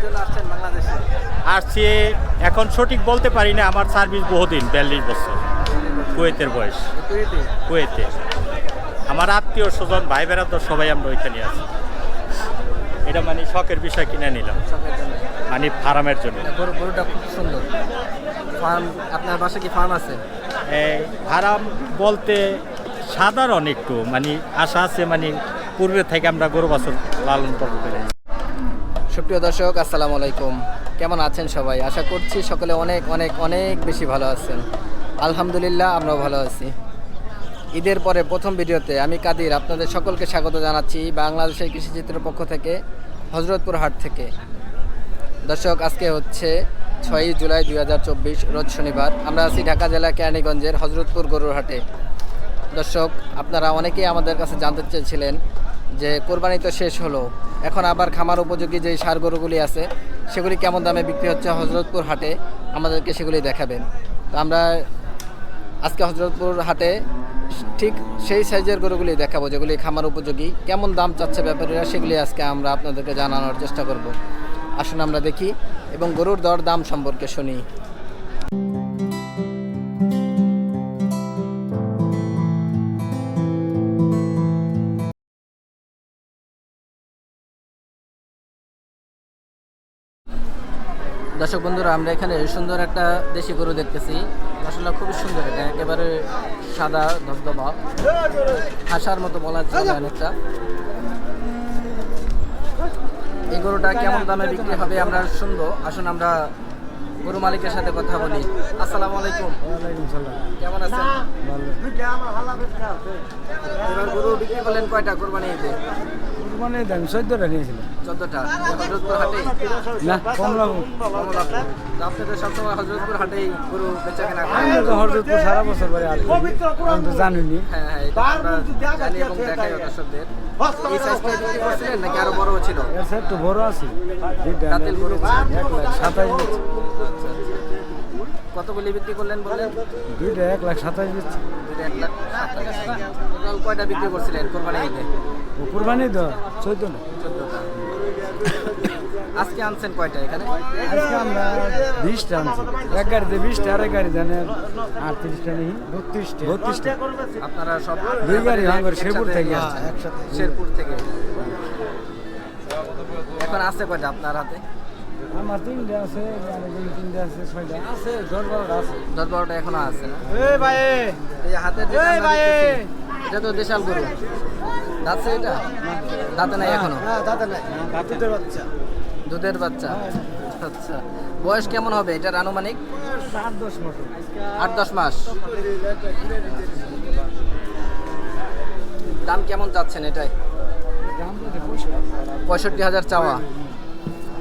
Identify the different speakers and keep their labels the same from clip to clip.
Speaker 1: জন্য আসছেন বাংলাদেশে?
Speaker 2: আসছি, এখন সঠিক বলতে পারি না। আমার সার্ভিস বহুদিন, 42 বছর কুয়েতের বয়স।
Speaker 1: কুয়েতে?
Speaker 2: কুয়েতে আমার আত্মীয় স্বজন ভাই বেড়াতো সবাই আমরা ওইখানে আছি। এটা মানে শখের বিষয় কিনে নিলাম,
Speaker 1: শখের জন্য?
Speaker 2: মানে ফার্মের জন্য।
Speaker 1: গরুটা খুব সুন্দর। ফার্ম, আপনার বাসায় কি ফার্ম আছে?
Speaker 2: ফার্ম বলতে সাধারণ একটু মানে আশা আছে, মানে পূর্বে থেকে আমরা গরু বাছুর লালন পালন করে।
Speaker 1: সুপ্রিয় দর্শক, আসসালামু আলাইকুম। কেমন আছেন সবাই? আশা করছি সকলে অনেক অনেক অনেক বেশি ভালো আছেন। আলহামদুলিল্লাহ, আমরাও ভালো আছি। ঈদের পরে প্রথম ভিডিওতে আমি কাদির আপনাদের সকলকে স্বাগত জানাচ্ছি বাংলাদেশের কৃষিচিত্রের পক্ষ থেকে, হযরতপুর হাট থেকে। দর্শক, আজকে হচ্ছে 6 জুলাই 2024, রোজ শনিবার। আমরা আছি ঢাকা জেলা কেরানীগঞ্জের হযরতপুর গরুর হাটে। দর্শক, আপনারা অনেকেই আমাদের কাছে জানতে চেয়েছিলেন যে কোরবানি তো শেষ হলো, এখন আবার খামার উপযোগী যে ষাঁড় গরুগুলি আছে সেগুলি কেমন দামে বিক্রি হচ্ছে হযরতপুর হাটে, আমাদেরকে সেগুলি দেখাবেন। তো আমরা আজকে হযরতপুর হাটে ঠিক সেই সাইজের গরুগুলি দেখাবো যেগুলি খামার উপযোগী। কেমন দাম চাচ্ছে ব্যাপারীরা সেগুলি আজকে আমরা আপনাদেরকে জানানোর চেষ্টা করব। আসুন আমরা দেখি এবং গরুর দর দাম সম্পর্কে শুনি। দর্শক বন্ধুরা, আমরা এখানে সুন্দর একটা দেশি গরু দেখতেছি। আসলে খুবই সুন্দর, এটা একেবারে সাদা ধবধবা, হাসার মতো বলা যায় অনেকটা। এই গরুটা কেমন দামে বিক্রি হবে আমরা শুনবো। আসুন আমরা গরু মালিকের সাথে কথা বলি। আসসালামু আলাইকুম। কেমন আছেন? এবার গরু বিক্রি করলেন কয়টা কোরবানি ঈদে?
Speaker 3: মানে দাম 14টা নিয়েছিলাম।
Speaker 1: 14টা। হযরতপুর হাটে
Speaker 3: না, কম লাভ।
Speaker 1: আপনি তো সবসময় হযরতপুর হাটেই গরু বেচা কেনা
Speaker 3: আমি
Speaker 1: করেন?
Speaker 3: তো হরজতপুর সারা বছর পরে আর আমি তো জানিনি।
Speaker 1: হ্যাঁ হ্যাঁ, এটা আমরা জানি এবং দেখাই দর্শকদের। এই সাইজটা বিক্রি করছিলেন নাকি আরো বড় ছিল?
Speaker 3: এর সাইড তো বড় আছে। দুইটা
Speaker 1: দাঁতের গরু।
Speaker 3: 1,27,000 বেচছি।
Speaker 1: আচ্ছা, কতগুলি বিক্রি করলেন বললেন?
Speaker 3: দুইটা 1,27,000 বেচছি।
Speaker 1: দুইটা 1,27,000। টোটাল কয়টা বিক্রি করছিলেন কোরবানি ঈদে?
Speaker 3: ও কুরবানি তো 14টা।
Speaker 1: 14টা। আজকে আনছেন কয়টা এখানে?
Speaker 3: আজকে আমরা 20টা আনছি। এক গাড়িতে 20টা, আর এক গাড়িতে 38টা নেই, 32টা।
Speaker 1: আপনারা সব
Speaker 3: দুই গাড়ি ভাঙর শেরপুর থেকে
Speaker 1: হ্যাঁ,
Speaker 3: আসছে একসাথে।
Speaker 1: শেরপুর থেকে। এখন আছে কয়টা আপনার হাতে?
Speaker 3: আমার 3টা আছে, আরেকজন 3টা আছে, 6টা আছে, 10-12টা আছে।
Speaker 1: 10-12টা এখনো আছে না?
Speaker 3: এই ভাই,
Speaker 1: এই যে হাতের যেটা আমরা দেখতেছি, এটা তো দেশাল গরু। দাঁতছে এটা? দাঁতে নাই এখনো?
Speaker 3: না, দাদা নাই, দুধের বাচ্চা।
Speaker 1: দুধের বাচ্চা। আচ্ছা, বয়স কেমন হবে এটার আনুমানিক?
Speaker 3: 8-10 মাস।
Speaker 1: 8-10 মাস। দাম কেমন যাচ্ছেন এটাই? 65,000 চাওয়া।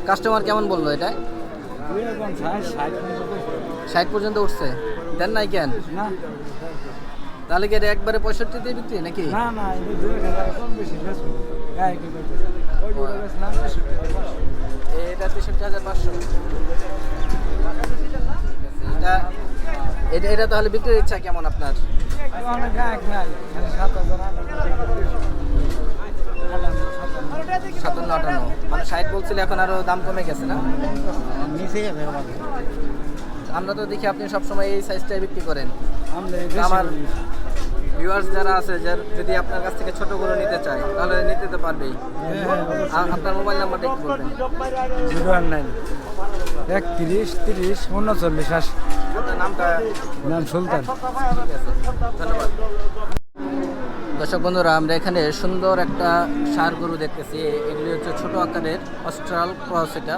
Speaker 1: কাস্টমার কেমন বললো এটাই? 60 পর্যন্ত উঠছে। দেন নাই কেন?
Speaker 3: না
Speaker 1: তাহলে কি এটা একবারে 65-তে বিক্রি নাকি?
Speaker 3: না না, এই 2,000 কম বেশি বেশি। হ্যাঁ, কি করতে? ওই দুটো বেচলাম।
Speaker 1: এটা 63,500। এটা তাহলে বিক্রির ইচ্ছা কেমন আপনার?
Speaker 3: অনেক গায়ক নাই, 7,000
Speaker 1: 57-58। মানে 60 বলছিল, এখন আরো দাম কমে গেছে না?
Speaker 3: নিচে যাবে।
Speaker 1: আমরা তো দেখি আপনি সবসময় এই সাইজটাই বিক্রি করেন।
Speaker 3: আমার
Speaker 1: আমার ভিউয়ার্স যারা আছে, যদি আপনার কাছ থেকে ছোট গরু নিতে চায় তাহলে নিতে তো পারবেই। আপনার মোবাইল নাম্বারটা একটু বলবেন।
Speaker 3: 019 31 30 39 80।
Speaker 1: আপনার নামটা?
Speaker 3: নাম সুলতান।
Speaker 1: ঠিক আছে, ধন্যবাদ। দর্শক বন্ধুরা, আমরা এখানে সুন্দর একটা ষাঁড় গরু দেখতেছি। এগুলি হচ্ছে ছোট আকারের অস্ট্রাল ক্রস। এটা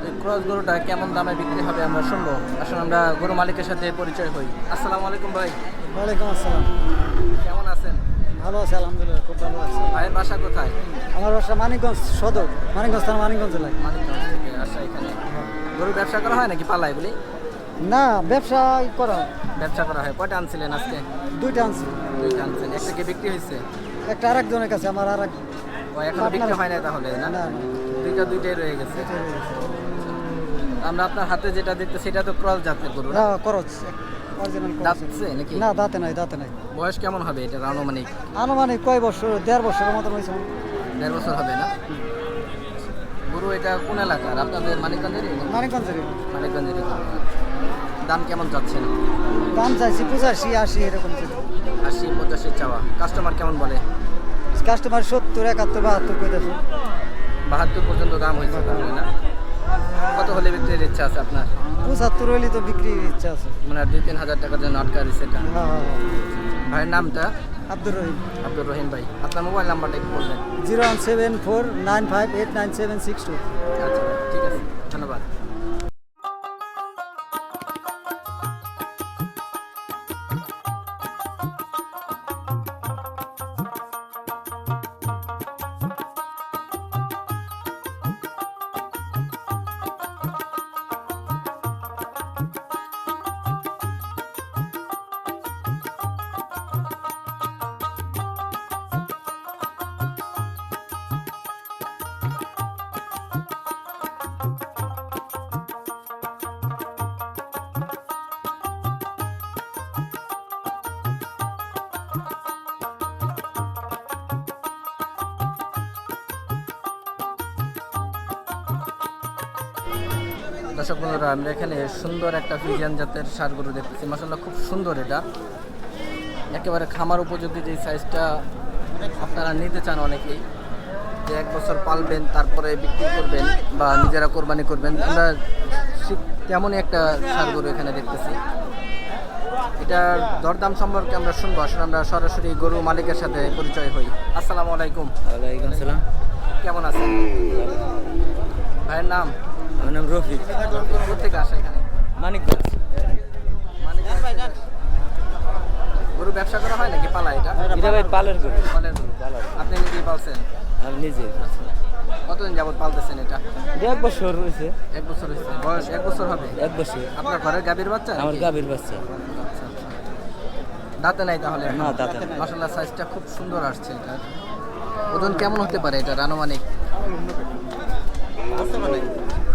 Speaker 1: এই ক্রস গরুটা কেমন দামে বিক্রি হবে আমরা শুনবো। আসলে আমরা গরু মালিকের সাথে পরিচয় হই। আসসালামু আলাইকুম ভাই।
Speaker 3: ওয়ালাইকুম আসসালাম।
Speaker 1: কেমন আছেন?
Speaker 3: ভালো আছে আলহামদুলিল্লাহ, খুব ভালো আছে।
Speaker 1: ভাইয়ের বাসা কোথায়?
Speaker 3: আমার বাসা মানিকগঞ্জ সদর, মানিকগঞ্জ থানা, মানিকগঞ্জ জেলায়।
Speaker 1: মানিকগঞ্জ থেকে আসা এখানে। গরু ব্যবসা করা হয় নাকি পালা এগুলি?
Speaker 3: না, ব্যবসা করা।
Speaker 1: ব্যবসা করা হয়। কয়টা আনছিলেন আজকে?
Speaker 3: 2টা আনছি।
Speaker 1: 2টা আনছেন। একটা কি বিক্রি হয়েছে?
Speaker 3: একটা আরেকজনের কাছে, আমার আরেক।
Speaker 1: ও এখন বিক্রি হয় না তাহলে না?
Speaker 3: না,
Speaker 1: দুইটাই রয়ে গেছে। আমরা আপনার হাতে যেটা দেখতে সেটা তো ক্রস জাতের গরু না?
Speaker 3: না, খরচ অরিজিনাল খরচ।
Speaker 1: দাঁতছে নাকি?
Speaker 3: না, দাঁতে নাই, দাঁতে নাই।
Speaker 1: বয়স কেমন হবে এটার আনুমানিক?
Speaker 3: আনুমানিক কয় বছর? 1.5 বছরের মতন হয়েছে।
Speaker 1: 1.5 বছর হবে না? গরু গরু এটা কোন এলাকার আপনাদের মানিকগঞ্জেরই?
Speaker 3: মানিকগঞ্জের
Speaker 1: মানিকগঞ্জেরই গরু। দাম কেমন যাচ্ছেন?
Speaker 3: দাম চাইছি 85-80 এরকম।
Speaker 1: 80-85 চাওয়া। কাস্টমার কেমন বলে?
Speaker 3: কাস্টমার 70-71-72 কইতেছে।
Speaker 1: 72 পর্যন্ত দাম হয়েছে তাহলে না? কত হলে বিক্রির ইচ্ছা আছে আপনার?
Speaker 3: 75 হইলে তো বিক্রির ইচ্ছা আছে।
Speaker 1: মানে 2-3 হাজার টাকার জন্য আটকা দিচ্ছে এটা।
Speaker 3: হ্যাঁ।
Speaker 1: ভাইয়ের নামটা?
Speaker 3: আব্দুর রহিম।
Speaker 1: আব্দুর রহিম ভাই। আপনার মোবাইল নাম্বারটা একটু বলবেন।
Speaker 3: 01749589762।
Speaker 1: আচ্ছা ঠিক আছে, ধন্যবাদ। দর্শক বন্ধুরা, আমরা এখানে সুন্দর একটা ফ্রিজিয়ান জাতের ষাঁড় গরু দেখতেছি। মাশাআল্লাহ খুব সুন্দর, এটা একেবারে খামার উপযোগী। যে সাইজটা আপনারা নিতে চান অনেকেই, যে 1 বছর পালবেন তারপরে বিক্রি করবেন বা নিজেরা কোরবানি করবেন, আমরা ঠিক তেমনই একটা ষাঁড় গরু এখানে দেখতেছি। এটার দরদাম সম্পর্কে আমরা শুনবো। আসলে আমরা সরাসরি গরু মালিকের সাথে পরিচয় হই। আসসালামু আলাইকুম।
Speaker 4: ওয়ালাইকুম আসসালাম।
Speaker 1: কেমন আছেন? ভাইয়ের নাম?
Speaker 4: আমার নাম রফিক,
Speaker 1: কোথেকে আসে এখানে?
Speaker 4: মানিকগঞ্জ।
Speaker 1: গরু ব্যবসা করা হয় নাকি পালা এটা?
Speaker 4: এটা ভাই পালের গরু।
Speaker 1: পালের গরু। আপনি নিজেই পালছেন?
Speaker 4: আমি নিজে
Speaker 1: কতদিন যাবত পালতেছেন এটা?
Speaker 4: 1 বছর হয়েছে।
Speaker 1: 1 বছর হয়েছে। বয়স 1 বছর হবে?
Speaker 4: 1 বছর।
Speaker 1: আপনার ঘরের গাভীর বাচ্চা?
Speaker 4: আমার গাভীর বাচ্চা।
Speaker 1: আচ্ছা, আচ্ছা। দাঁতে নাই তাহলে?
Speaker 4: না, দাঁতে নাই।
Speaker 1: মাশাআল্লাহ সাইজটা খুব সুন্দর আসছে এটা। ওজন কেমন হতে পারে এটা আনুমানিক?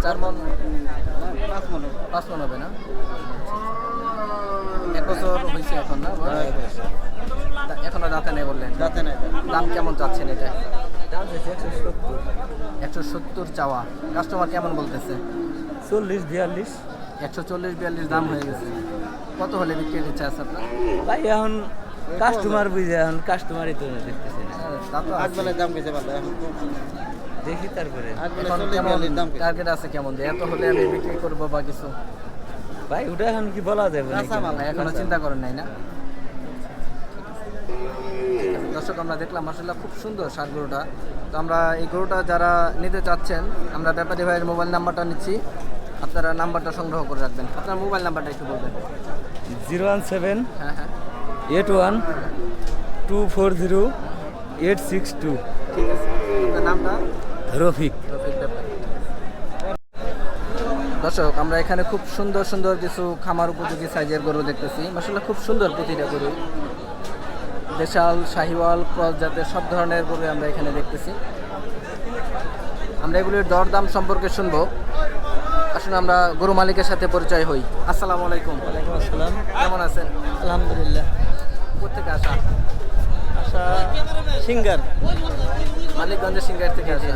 Speaker 1: 4 মণ? 5 মণ হবে না? 1 বছর হয়েছে এখন না? এখনো দাঁতে নেই বললেন?
Speaker 3: দাঁতে নাই।
Speaker 1: দাম কেমন চাচ্ছেন এটা?
Speaker 4: দাম হচ্ছে 170।
Speaker 1: 170 চাওয়া। কাস্টমার কেমন বলতেছে?
Speaker 4: 40-42।
Speaker 1: 140-42 দাম হয়ে গেছে। কত হলে বিক্রির ইচ্ছা আছে আপনার?
Speaker 4: ভাই এখন কাস্টমার বুঝে, এখন কাস্টমারই তো দেখতেছে না।
Speaker 1: তা তো আছে।
Speaker 3: দাম গেছে ভালো এখন।
Speaker 4: দেখি তারপরে।
Speaker 1: এখন কেমন টার্গেট আছে কেমন, যে এত হলে আমি বিক্রি করবো বা কিছু?
Speaker 4: ভাই ওটা এখন কি বলা যাবে নাকি?
Speaker 1: এখনো চিন্তা করেন নাই না? দর্শক, আমরা দেখলাম মাশাআল্লাহ খুব সুন্দর ষাঁড় গরুটা। তো আমরা এই গরুটা যারা নিতে চাচ্ছেন, আমরা ব্যাপারী ভাইয়ের মোবাইল নাম্বারটা নিচ্ছি, আপনারা নাম্বারটা সংগ্রহ করে রাখবেন। আপনার মোবাইল নাম্বারটা একটু বলবেন।
Speaker 4: 017
Speaker 1: হ্যাঁ হ্যাঁ
Speaker 4: 81 240 862।
Speaker 1: ঠিক আছে। আপনার নামটা?
Speaker 4: রফিক।
Speaker 1: রফিক ব্যাপারী। দর্শক, আমরা এখানে খুব সুন্দর সুন্দর কিছু খামার উপযোগী সাইজের গরু দেখতেছি। মাশাআল্লাহ খুব সুন্দর প্রতিটা গরু। দেশাল, শাহিওয়াল, ক্রস জাতের সব ধরনের গরু আমরা এখানে দেখতেছি। আমরা এগুলির দরদাম সম্পর্কে শুনবো। আসলে আমরা গরু মালিকের সাথে পরিচয় হই। আসসালামু আলাইকুম।
Speaker 4: ওয়ালাইকুম আসসালাম।
Speaker 1: কেমন আছেন?
Speaker 4: আলহামদুলিল্লাহ।
Speaker 1: কোথেকে আসা?
Speaker 4: আচ্ছা, সিঙ্গার।
Speaker 1: মানিকগঞ্জের সিঙ্গার থেকে আসা।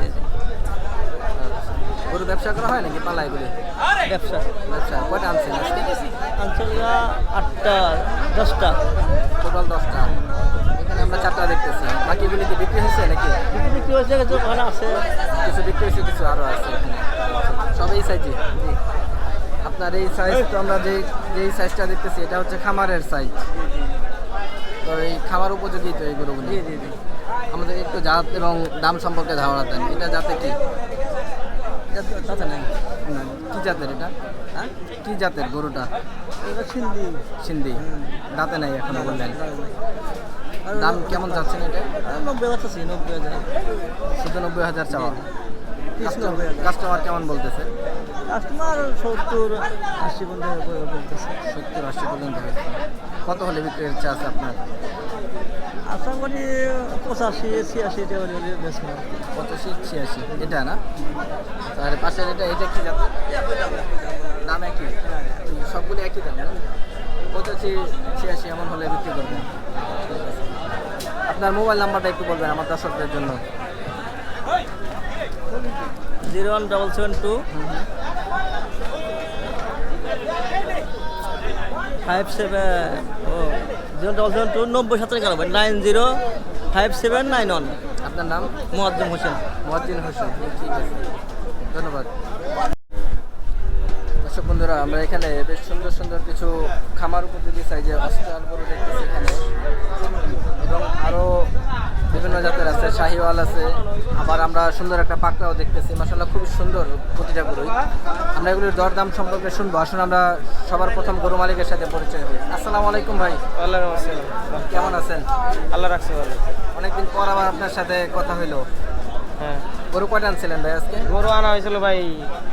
Speaker 1: গরু ব্যবসা করা হয় নাকি পালা এগুলি?
Speaker 4: ব্যবসা।
Speaker 1: ব্যবসা। কয়টা আনছেন আজকে?
Speaker 4: আঞ্চলরা 8টা 10টা।
Speaker 1: টোটাল 10টা। এখানে আমরা 4টা দেখতেছি। বাকিগুলি কি বিক্রি হয়েছে নাকি?
Speaker 4: বিক্রি হয়েছে, কিছু ওখানে আছে।
Speaker 1: কিছু বিক্রি হয়েছে, কিছু আরও আছে এখানে। সব এই সাইজে? আপনার এই সাইজ তো আমরা যেই সাইজটা দেখতেছি এটা হচ্ছে খামারের সাইজ। তো এই খামার উপযোগী তো এই গরুগুলি। আমাদের একটু জাত এবং দাম সম্পর্কে ধারণা দেন। এটা জাতে কি?
Speaker 4: কথা নাই।
Speaker 1: না, কি জাতের এটা? হ্যাঁ, কি জাতের গরুটা?
Speaker 4: এটা সিন্ধি।
Speaker 1: সিন্ধি। দাঁতে নাই এখনো বললেন। দাম কেমন যাচ্ছেন এটা?
Speaker 4: 90 আছে, 90,000।
Speaker 1: শুধু 90,000 চাওয়া। কাস্টমার কেমন বলতেছে?
Speaker 4: কাস্টমার 70-80 পর্যন্ত বলতেছে।
Speaker 1: 70-80 পর্যন্ত হয়েছে। কত হলে বিক্রির ইচ্ছা আছে আপনার?
Speaker 4: আশা করি 85-86 এটা হলে বেশ ভালো।
Speaker 1: 85-86 এটা না? আর পাশের এটা কি জাত? দাম একই? সবগুলো একই দাম না? 85-86 এমন হলে বিক্রি করবেন। আপনার মোবাইল নাম্বারটা একটু বলবেন আমার দর্শকদের জন্য।
Speaker 4: 01772 9071
Speaker 1: আপনার নাম?
Speaker 4: মোয়াজ্জেম হোসেন।
Speaker 1: মহাদ্দিন হোসেন। ঠিক আছে, ধন্যবাদ। দর্শক বন্ধুরা, আমরা এখানে বেশ সুন্দর সুন্দর কিছু খামার উপযোগী সাইজে অস্ট্রাল গরু দেখতেছি এখানে, এবং আরও বিভিন্ন জাতের আছে, শাহিওয়াল আছে, আবার আমরা সুন্দর একটা পাকড়াও দেখতেছি। মাশাআল্লাহ খুব সুন্দর প্রতিটা গরুই। আমরা এগুলির দরদাম সম্পর্কে শুনবো। আসুন আমরা সবার প্রথম গরু মালিকের সাথে পরিচয় হই। আসসালামু আলাইকুম ভাই, কেমন আছেন?
Speaker 3: আল্লাহ রাখছে ভালো।
Speaker 1: অনেকদিন পর আবার আপনার সাথে কথা হইলো।
Speaker 3: হ্যাঁ,
Speaker 1: গরু কয়টা আনছিলেন ভাই আজকে?
Speaker 3: গরু আনা হয়েছিল ভাই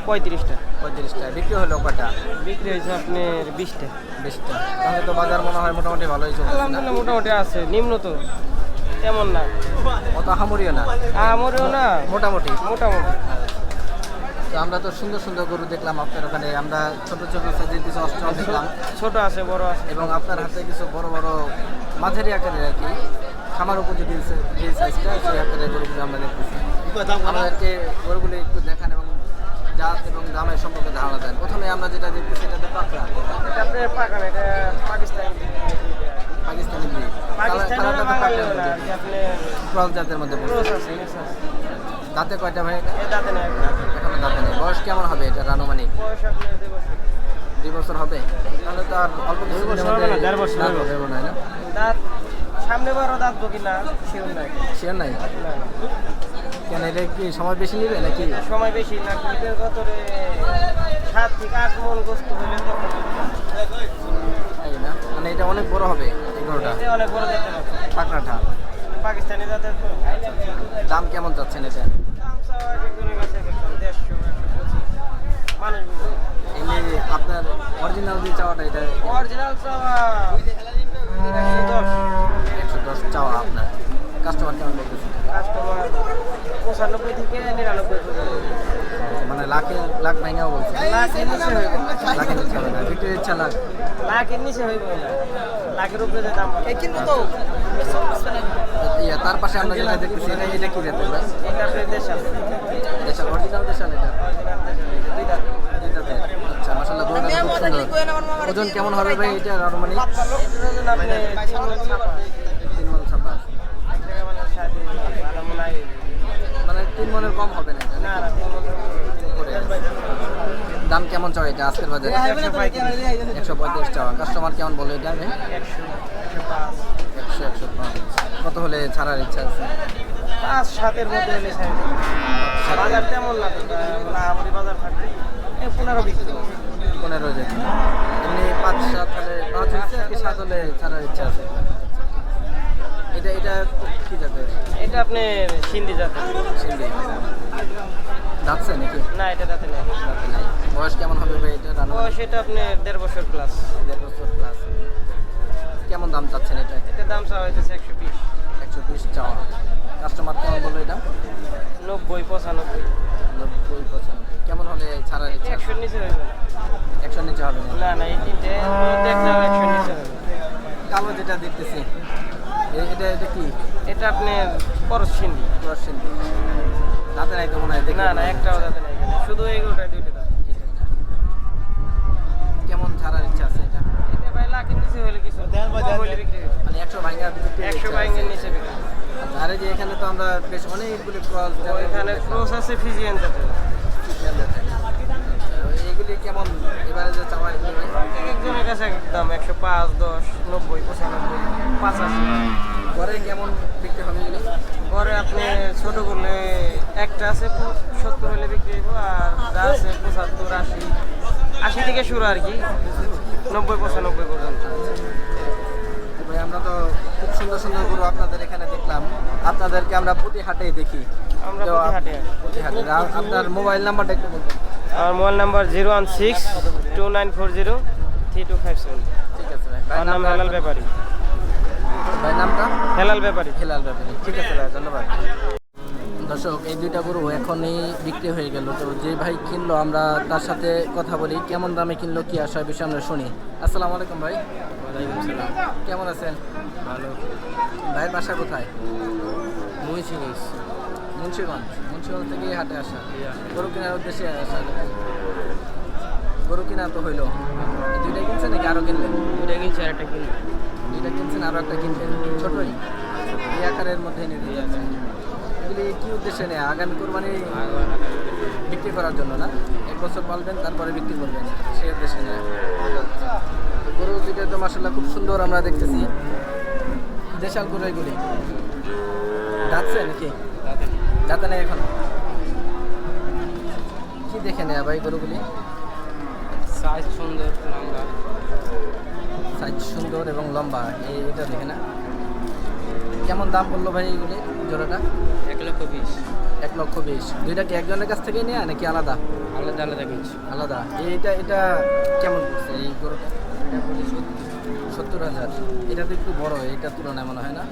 Speaker 3: 35টা,
Speaker 1: 35টা। বিক্রি হলো কয়টা?
Speaker 3: বিক্রি হয়েছে আপনার 20টা।
Speaker 1: 20টা। তাহলে তো বাজার মনে হয় মোটামুটি ভালোই চলছে।
Speaker 3: আলহামদুলিল্লাহ মোটামুটি আছে, নিম্ন তো তেমন না,
Speaker 1: অত হামুরিও না,
Speaker 3: আমারও না,
Speaker 1: মোটামুটি।
Speaker 3: মোটামুটি।
Speaker 1: তো আমরা তো সুন্দর সুন্দর গরু দেখলাম আপনার ওখানে, আমরা ছোট ছোট সাইজের কিছু অস্ট্রাল দেখলাম,
Speaker 3: ছোট আছে, বড় আছে।
Speaker 1: এবং আপনার হাতে কিছু বড় বড় মাঝারি আকারের আর কি খামার উপযোগী যে সাইজটা, সেই আকারের গরুগুলো আমরা দেখতেছি। আমাদেরকে গরুগুলি একটু দেখান এবং জাত এবং দামের সম্পর্কে ধারণা দেন। প্রথমে আমরা যেটা দেখতেছি এটাতে পাকড়া,
Speaker 3: এটা আপনার পাকান, এটা পাকিস্তানি
Speaker 1: পাকিস্তানি ব্রিড। কালারটা তো পাকড়ার মধ্যে,
Speaker 3: আপনি
Speaker 1: ক্রস জাতের মধ্যে পড়ছে।
Speaker 3: ক্রস আছে, মিক্স আছে।
Speaker 1: দাঁতে কয়টা ভাই?
Speaker 3: এ দাঁতে না,
Speaker 1: এখনো দাঁতে নেই। বয়স কেমন হবে এটা আনুমানিক?
Speaker 3: বয়স আপনার 2 বছর।
Speaker 1: 2 বছর হবে? তাহলে তো আর অল্প কিছু
Speaker 3: বছর হবে না, 1.5 বছর হবে।
Speaker 1: হবে মনে হয় না?
Speaker 3: দাঁত সামনে বড় দাঁত বকি না, শিওর নাই।
Speaker 1: শিওর নাই?
Speaker 3: না,
Speaker 1: কেন, এটা কি সময় বেশি নেবে নাকি?
Speaker 3: সময় বেশি না, কুইটের ভেতরে 7 থেকে 8 মন গোস্ত হইলে তখন
Speaker 1: তাই না? মানে এটা অনেক বড় হবে এই গরুটা,
Speaker 3: এতে অনেক বড় জাতের আছে।
Speaker 1: পাকড়াটা।
Speaker 3: পাকিস্তানি জাতের তো।
Speaker 1: দাম কেমন যাচ্ছেন এটা?
Speaker 3: দাম চাওয়া একজনের কাছে দেখলাম 150, 125 মানুষ বুঝে।
Speaker 1: এমনি আপনার অরিজিনাল যে চাওয়াটা, এটা
Speaker 3: অরিজিনাল চাওয়া 110,
Speaker 1: 110 চাওয়া আপনার। কাস্টমার কেমন বলতেছে?
Speaker 3: কাস্টমার 95 থেকে 99 পর্যন্ত।
Speaker 1: মানে লাখ ভাঙাও বলছে?
Speaker 3: লাখের নিচে হয়ে গেল,
Speaker 1: লাখের নিচে হবে না, বিক্রির ইচ্ছা লাখ?
Speaker 3: লাখের নিচে হয়ে গেল, লাখের উপরে যে দাম বলে।
Speaker 1: তার পাশে আমরা যেটা দেখতেছি এটা কি জাতের ভাই?
Speaker 3: এটা আপনার দেশাল,
Speaker 1: দেশাল, অরিজিনাল দেশাল এটা?
Speaker 3: অরিজিনাল দেশাল, দুই দাঁত।
Speaker 1: দুই জাতের। আচ্ছা, মাশাআল্লাহ গরুটা খুব সুন্দর। ওজন কেমন হবে ভাই এটা আনুমানিক?
Speaker 3: এটার ওজন আপনি 3 মণ ছাপা।
Speaker 1: 3 মণ ছাপা।
Speaker 3: এক জায়গায় মানে 7.5 মণ, ভালো মনে হয়।
Speaker 1: মানে 3 মণের কম হবে না এটা?
Speaker 3: না না, 3 মণ
Speaker 1: করে। দাম কেমন চাও এটা আজকের বাজারে? 135 চাওয়া। কাস্টমার কেমন বলে এটা?
Speaker 3: 100, 105,
Speaker 1: 105। কত হলে ছাড়ার ইচ্ছা আছে?
Speaker 3: 5-7 মধ্যে হলে ছাড়ে দেব। বাজার তেমন না তো, আমাদের বাজার থাকবে 15 বিক্রি করবো।
Speaker 1: 15 যেতে এমনি 5-7 হলে, 5 হচ্ছে আর কি, 7 হলে ছাড়ার ইচ্ছা আছে। এটা কি জাতের?
Speaker 3: এটা আপনার সিন্ধি জাতের।
Speaker 1: সিন্ধি। যাচ্ছে নাকি?
Speaker 3: না, এটা দাঁতে নেই।
Speaker 1: যাতে নাই। বয়স কেমন হবে ভাই এটা?
Speaker 3: বয়স এটা আপনার 1.5 বছর প্লাস।
Speaker 1: 1.5 বছর প্লাস। কেমন দাম চাচ্ছেন এটা?
Speaker 3: এটা দাম চাওয়া হইতেছে 120।
Speaker 1: 120 চাওয়া। কাস্টমার কেমন বললো এটা?
Speaker 3: 90, 95।
Speaker 1: 90-95। কেমন হলে ছাড়ার ইচ্ছা আছে?
Speaker 3: 100 নিচে হইবে না।
Speaker 1: 100 নিচে হবে না?
Speaker 3: না না, এই তিনটে দেখলাম 100 নিচে হইবে।
Speaker 1: কালো যেটা দেখতেছি এটা কি?
Speaker 3: এটা আপনার করস সিন্ধি।
Speaker 1: ক্রস সিন্ধি। দাঁতে নাই তো মনে হয়? দেখে
Speaker 3: না না, একটাও দাঁতে নেই, শুধু এইগুলোটাই 2টা দাঁত।
Speaker 1: এটাই না। কেমন ছাড়ার ইচ্ছা আছে এটা?
Speaker 3: এটা ভাই লাখের নিচে হইলে কিছু কম হইলে বিক্রি হবে।
Speaker 1: মানে 100 ভাঙা বিক্রি
Speaker 3: 100 বাইঙ্গের নিচে বিক্রি হবে।
Speaker 1: আচ্ছা, আর এই যে এখানে তো আমরা বেশ অনেকগুলি ক্রস
Speaker 3: এখানে ক্রস আছে ফিজিয়ান জাতের।
Speaker 1: এগুলি কেমন এবারে যে চাওয়া এগুলি ভাই?
Speaker 3: একজনের কাছে এক দাম 105, 10, 90, 95, 85।
Speaker 1: পরে কেমন বিক্রি হবে এগুলি?
Speaker 3: পরে আপনি ছোট করলে একটা আছে 70 হলে বিক্রি হইব, আর যা আছে 75, 80, 80 থেকে শুরু আর কি, 90, 95 পর্যন্ত।
Speaker 1: ভাই আমরা তো খুব সুন্দর সুন্দর গরু আপনাদের এখানে দেখলাম। আপনাদেরকে আমরা প্রতি হাটেই দেখি।
Speaker 3: আমরা
Speaker 1: তো
Speaker 3: প্রতি হাটে আসি।
Speaker 1: প্রতি হাটে। আর আপনার মোবাইল নাম্বারটা একটু বলবেন?
Speaker 3: আমার মোবাইল নাম্বার 016-2940-3257।
Speaker 1: ঠিক আছে ভাই।
Speaker 3: আমার নাম হেলাল ব্যাপারী।
Speaker 1: ভাই নামটা?
Speaker 3: হেলাল ব্যাপারী।
Speaker 1: হেলাল ব্যাপারী। ঠিক আছে ভাই, ধন্যবাদ। দর্শক, এই দুইটা গরু এখনই বিক্রি হয়ে গেল। তো যে ভাই কিনলো আমরা তার সাথে কথা বলি, কেমন দামে কিনলো, কি আসার বিষয়ে আমরা শুনি। আসসালামু আলাইকুম ভাই।
Speaker 3: ওয়ালাইকুম সালাম।
Speaker 1: কেমন আছেন?
Speaker 3: ভালো।
Speaker 1: ভাইয়ের বাসা কোথায়?
Speaker 3: মুন্সিগঞ্জ।
Speaker 1: মুন্সিগঞ্জ। মুন্সিগঞ্জ থেকে এই হাটে আসা গরু কেনার উদ্দেশ্যে আসা গরু কিনা তো হইলো এই দুইটাই কিনছেন নাকি আরো কিনলেন?
Speaker 3: দুইটা কিনছি আর একটা কিনবো।
Speaker 1: দুইটা কিনছেন আরো একটা কিনবেন ছোটই এই আকারের মধ্যে নিয়ে দিয়ে যাচ্ছেন। এগুলি কি উদ্দেশ্যে নেয়? আগামী কোরবানি বিক্রি করার জন্য না? 1 বছর পালবেন তারপরে বিক্রি করবেন সেই উদ্দেশ্যে নেয়। গরু দুইটা তো মাসাল্লাহ খুব সুন্দর আমরা দেখতেছি। দেশাল গরু এগুলি যাচ্ছে নাকি যাতে নেই এখনো? কি দেখে নেয় ভাই গরুগুলি?
Speaker 3: সাইজ সুন্দর, লম্বা।
Speaker 1: সাইজ সুন্দর এবং লম্বা এটা দেখে না? কেমন দাম বললো ভাই এইগুলি জোড়াটা?
Speaker 3: 1,20,000।
Speaker 1: 1,20,000। দুইটা কি একজনের কাছ থেকে নেয় নাকি আলাদা?
Speaker 3: আলাদা আলাদা কিনছি।
Speaker 1: আলাদা। এটা কেমন পড়ছে এই গরুটা? 70,000। এটা তো একটু বড়, এটার তুলনায় মনে হয় না?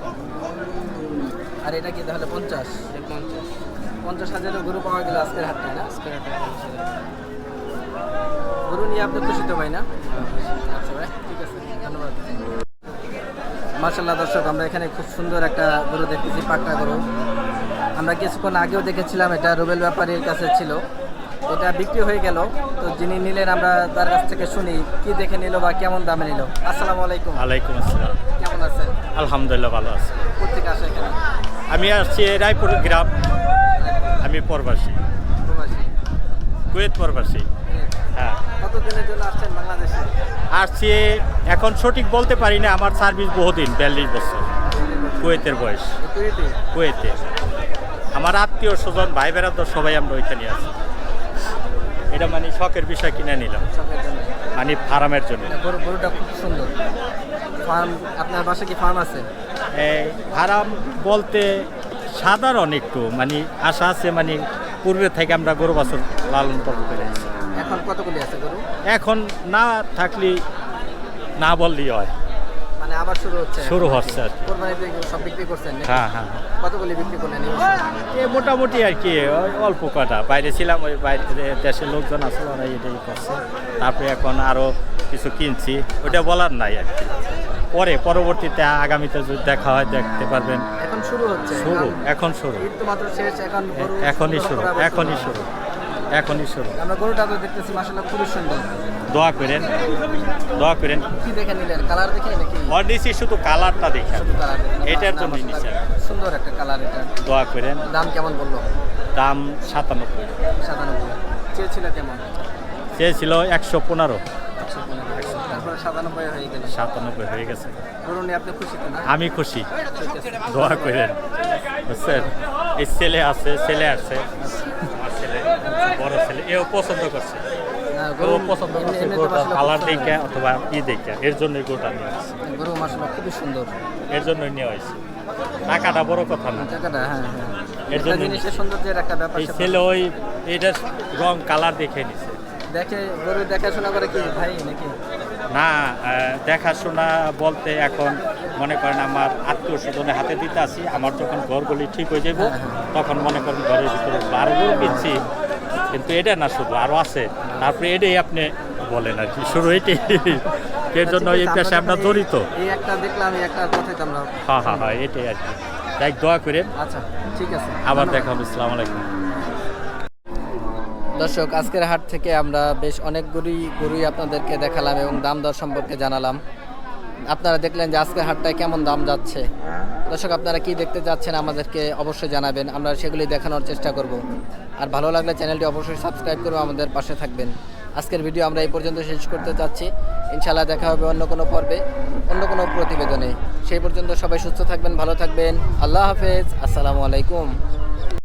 Speaker 1: আর এটা কি তাহলে 50? 50,000 গরু পাওয়া গেল আজকের হাটটায় না? গরু নিয়ে আপনি খুশি তো ভাই না? আচ্ছা ভাই, ঠিক আছে, ধন্যবাদ। মার্শাল্লাহ দর্শক, আমরা এখানে খুব সুন্দর একটা গরু দেখতেছি, পাকড়া গরু। আমরা কিছুক্ষণ আগেও দেখেছিলাম, এটা রুবেল ব্যাপারীর কাছে ছিল, এটা বিক্রি হয়ে গেল। তো যিনি নিলেন আমরা তার কাছ থেকে শুনি কি দেখে নিল বা কেমন দামে নিল। আসসালামু আলাইকুম।
Speaker 2: ওয়ালাইকুম আসসালাম।
Speaker 1: কেমন আছেন?
Speaker 2: আলহামদুলিল্লাহ ভালো আছি।
Speaker 1: কোথেকে আসে এখানে?
Speaker 2: আমি আসছি রায়পুর গ্রাম। আমি প্রবাসী,
Speaker 1: প্রবাসী।
Speaker 2: কুয়েত প্রবাসী। হ্যাঁ,
Speaker 1: কতদিনের জন্য আসছেন বাংলাদেশে?
Speaker 2: আসছি এখন সঠিক বলতে পারি না, আমার সার্ভিস বহুদিন, 42 বছর কুয়েতের বয়স।
Speaker 1: কুয়েতে?
Speaker 2: কুয়েতে আমার আত্মীয় স্বজন ভাই বেড়াদর সবাই আমরা ওইখানে আছি। এটা মানে শখের বিষয় কিনে নিলাম,
Speaker 1: সবের জন্য।
Speaker 2: মানে ফার্মের জন্য।
Speaker 1: গরুটা খুব সুন্দর। ফার্ম, আপনার বাসায় কি ফার্ম আছে?
Speaker 2: এই ফার্ম বলতে সাধারণ একটু মানে আশা আছে, মানে পূর্বে থেকে আমরা গরু বাছুর লালন পালন করে আছি।
Speaker 1: এখন কতগুলি আছে গরু?
Speaker 2: এখন না থাকলে না বললেই হয়,
Speaker 1: মানে আবার শুরু হচ্ছে?
Speaker 2: শুরু হচ্ছে আর কি।
Speaker 1: কোরবানিতে সব বিক্রি করছেন নাকি?
Speaker 2: হ্যাঁ হ্যাঁ,
Speaker 1: কতগুলি বিক্রি করলেন এই বছর?
Speaker 2: এ মোটামুটি আর কি, ওই অল্প কটা। বাইরে ছিলাম, ওই বাইরে দেশের লোকজন আসলে ওরা এটাই করছে। তারপরে এখন আরও কিছু কিনছি, ওটা বলার নাই আর কি। পরবর্তীতে আগামীতে যদি দেখা হয় দেখতে পারবেন।
Speaker 1: এখন শুরু হচ্ছে?
Speaker 2: এখন শুরু,
Speaker 1: ঈদ তো মাত্র শেষ, এখন গরু
Speaker 2: এখনই শুরু,
Speaker 1: সংগ্রহ করা
Speaker 2: এখনই
Speaker 1: শুরু।
Speaker 2: শুরু, এখনই শুরু।
Speaker 1: আমরা গরুটা তো দেখতেছি মাশাআল্লাহ খুবই সুন্দর।
Speaker 2: দোয়া করেন, দোয়া করেন।
Speaker 1: কি দেখে নিলেন? কালার দেখে নাকি?
Speaker 2: ওর নিচে শুধু কালারটা দেখে,
Speaker 1: শুধু কালার দেখে?
Speaker 2: এটার জন্য নিচে।
Speaker 1: সুন্দর একটা কালার এটা।
Speaker 2: দোয়া করেন।
Speaker 1: দাম কেমন বললো?
Speaker 2: দাম 97।
Speaker 1: 97। চেয়েছিল কেমন?
Speaker 2: চেয়েছিল 115,
Speaker 1: 115। তারপরে 97 হয়ে গেল।
Speaker 2: 97 হয়ে গেছে।
Speaker 1: গরু নিয়ে আপনি খুশি তো না?
Speaker 2: আমি খুশি,
Speaker 1: ঠিক আছে।
Speaker 2: দোয়া করেন, বুঝছেন? এই ছেলে আছে, ছেলে আসছে, আমার ছেলে, বড় ছেলে, এও পছন্দ করছে।
Speaker 1: না,
Speaker 2: ও পছন্দ করছে
Speaker 1: এমনিতে
Speaker 2: গরুটা
Speaker 1: মাশাআল্লাহ
Speaker 2: কালার
Speaker 1: খুব
Speaker 2: দেখে অথবা দেখে, এর জন্যই গরুটা নিয়ে আসছে।
Speaker 1: সুন্দর। গরু মাশাআল্লাহ খুবই সুন্দর।
Speaker 2: এর জন্যই নেওয়া হয়েছে। টাকাটা বড় কথা না,
Speaker 1: জায়গাটা, হ্যাঁ হ্যাঁ,
Speaker 2: এর
Speaker 1: একটা
Speaker 2: জন্য
Speaker 1: জিনিসের সৌন্দর্যের একটা ব্যাপার
Speaker 2: এই
Speaker 1: স্যাপার।
Speaker 2: ছেলে ওই এটার রং কালার দেখে নিছে।
Speaker 1: দেখে গরু দেখাশোনা করে কি ভাই নাকি?
Speaker 2: না, দেখাশোনা বলতে এখন মনে করেন আমার আত্মীয় স্বজনের হাতে দিতে আসি, আমার যখন ঘরগুলি ঠিক হয়ে যাব তখন মনে করেন ঘরের ভিতরে আরও গরু কিনছি, কিন্তু এটা না শুধু আরও আছে। তারপরে এটাই আপনি বলেন আর কি, শুরু এটাই, এর জন্য এই পেশায় আমরা জড়িত।
Speaker 1: এই একটা দেখলাম, এই একটা কথাই তো আমরা।
Speaker 2: হ্যাঁ হ্যাঁ হ্যাঁ, এটাই আর কি। তাই দোয়া করেন,
Speaker 1: আচ্ছা ঠিক আছে,
Speaker 2: আবার
Speaker 1: ধন্যবাদ।
Speaker 2: দেখা হবে। আসসালামু আলাইকুম।
Speaker 1: দর্শক, আজকের হাট থেকে আমরা বেশ অনেক গরুই আপনাদেরকে দেখালাম এবং দাম দর সম্পর্কে জানালাম। আপনারা দেখলেন যে আজকের হাটটায় কেমন দাম যাচ্ছে। দর্শক, আপনারা কি দেখতে যাচ্ছেন আমাদেরকে অবশ্যই জানাবেন, আমরা সেগুলি দেখানোর চেষ্টা করব। আর ভালো লাগলে চ্যানেলটি অবশ্যই সাবস্ক্রাইব করে আমাদের পাশে থাকবেন। আজকের ভিডিও আমরা এই পর্যন্ত শেষ করতে চাচ্ছি। ইনশাআল্লাহ দেখা হবে অন্য কোনো পর্বে, অন্য কোনো প্রতিবেদনে। সেই পর্যন্ত সবাই সুস্থ থাকবেন, ভালো থাকবেন। আল্লাহ হাফেজ, আসসালামু আলাইকুম।